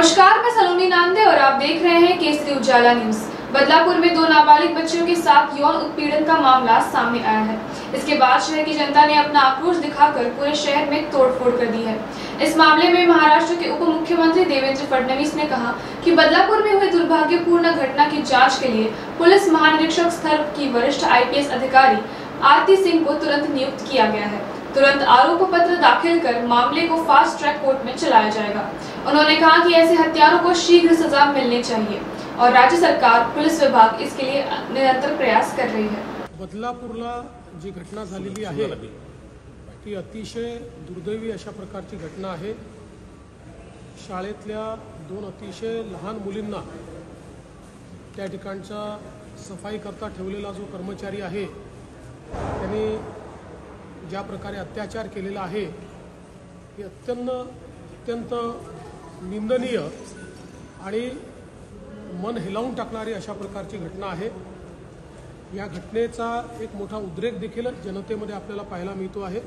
नमस्कार, मैं सलोनी नांदे और आप देख रहे हैं केसरी उजाला न्यूज। बदलापुर में 2 नाबालिग बच्चियों के साथ यौन उत्पीड़न का मामला सामने आया है। इसके बाद शहर की जनता ने अपना आक्रोश दिखाकर पूरे शहर में तोड़फोड़ कर दी है। इस मामले में महाराष्ट्र के उप मुख्यमंत्री देवेंद्र फडणवीस ने कहा कि बदलापुर में हुई दुर्भाग्यपूर्ण घटना की जाँच के लिए पुलिस महानिरीक्षक स्तर की वरिष्ठ IPS अधिकारी आरती सिंह को तुरंत नियुक्त किया गया है। तुरंत आरोप पत्र दाखिल कर मामले को फास्ट ट्रैक कोर्ट में चलाया जाएगा। उन्होंने कहा कि ऐसे हत्यारों को शीघ्र सजा मिलनी चाहिए और राज्य सरकार, पुलिस विभाग इसके लिए निरंतर प्रयास कर रही है। बदलापूरला जी घटना झालेली आहे ती अतिशय दुर्दैवी अशा प्रकारची घटना आहे। शाळेतल्या 2 अतिशय लहान मुलींना त्या ठिकाणचा सफाई करता ठेवलेला जो कर्मचारी आहे त्यांनी ज्या प्रकारे अत्याचार केलेला आहे हे अत्यंत निंदनीय आणि मन हिलावून टाकणारी अशा प्रकारची घटना आहे। या घटनेचा एक मोठा उद्रेक देखील जनतेमध्ये आपल्याला पाहायला मिळतो आहे।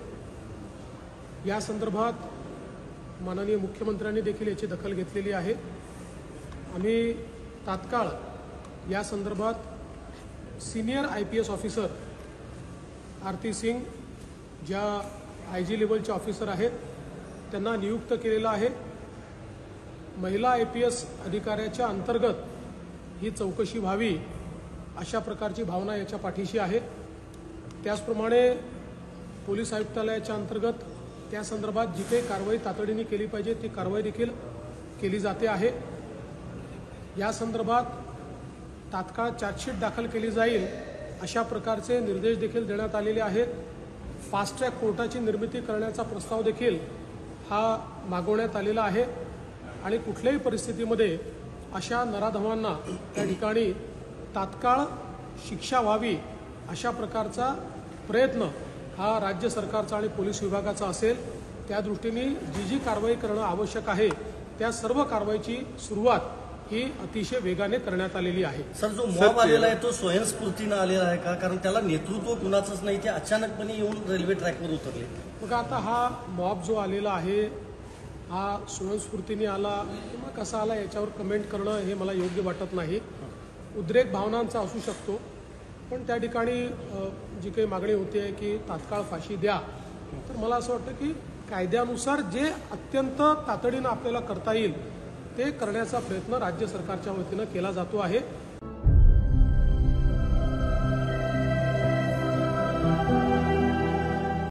या संदर्भात माननीय मुख्यमंत्र्यांनी देखील याची दखल घेतलेली आहे। आम्ही तात्काळ या संदर्भात सीनियर IPS ऑफिसर आरती सिंग ज्या IG लेवलचे ऑफिसर आहेत त्यांना नियुक्त केलेला आहे। महिला IPS अधिकाऱ्याच्या अंतर्गत ही चौकशी व्हावी अशा प्रकारची भावना याच्या पाठीशी आहे। त्याचप्रमाणे पोलीस आयुक्तालयाच्या अंतर्गत त्या संदर्भात जी काही कारवाई तातडीने केली पाहिजे ती कारवाई देखील केली जाते आहे। या संदर्भात तात्काळ चार्जशीट दाखल केली जाईल अशा प्रकारचे निर्देश देखील देण्यात आलेले आहेत। फास्ट ट्रॅक कोर्टाची निर्मिती करण्याचा प्रस्ताव देखील हा मागवण्यात आलेला आहे आणि कुठल्याही परिस्थितीमध्ये अशा नराधमांना त्या ठिकाणी तात्काळ शिक्षा व्हावी अशा प्रकारचा प्रयत्न हा राज्य सरकारचा आणि पोलीस विभागाचा असेल। त्या दृष्टीने जी कारवाई करणं आवश्यक आहे त्या सर्व कारवाईची सुरुवात ही अतिशय वेगाने करण्यात आलेली आहे। सर, जो मॉब आलेला आहे तो स्वयंस्फूर्तीने आलेला आहे का? कारण त्याला नेतृत्व कुणाचंच नाही, ते अचानकपणे येऊन रेल्वे ट्रॅकवर उतरले। मग आता हा मॉब जो आलेला आहे हा स्वयंस्फूर्तीने आला किंवा कसा आला याच्यावर कमेंट करणं हे मला योग्य वाटत नाही। उद्रेक भावनांचा असू शकतो, पण त्या ठिकाणी जी काही मागणी होते की तात्काळ फाशी द्या, तर मला असं वाटतं की कायद्यानुसार जे अत्यंत तातडीनं आपल्याला करता येईल ते करण्याचा प्रयत्न राज्य सरकारच्या वतीनं केला जातो आहे।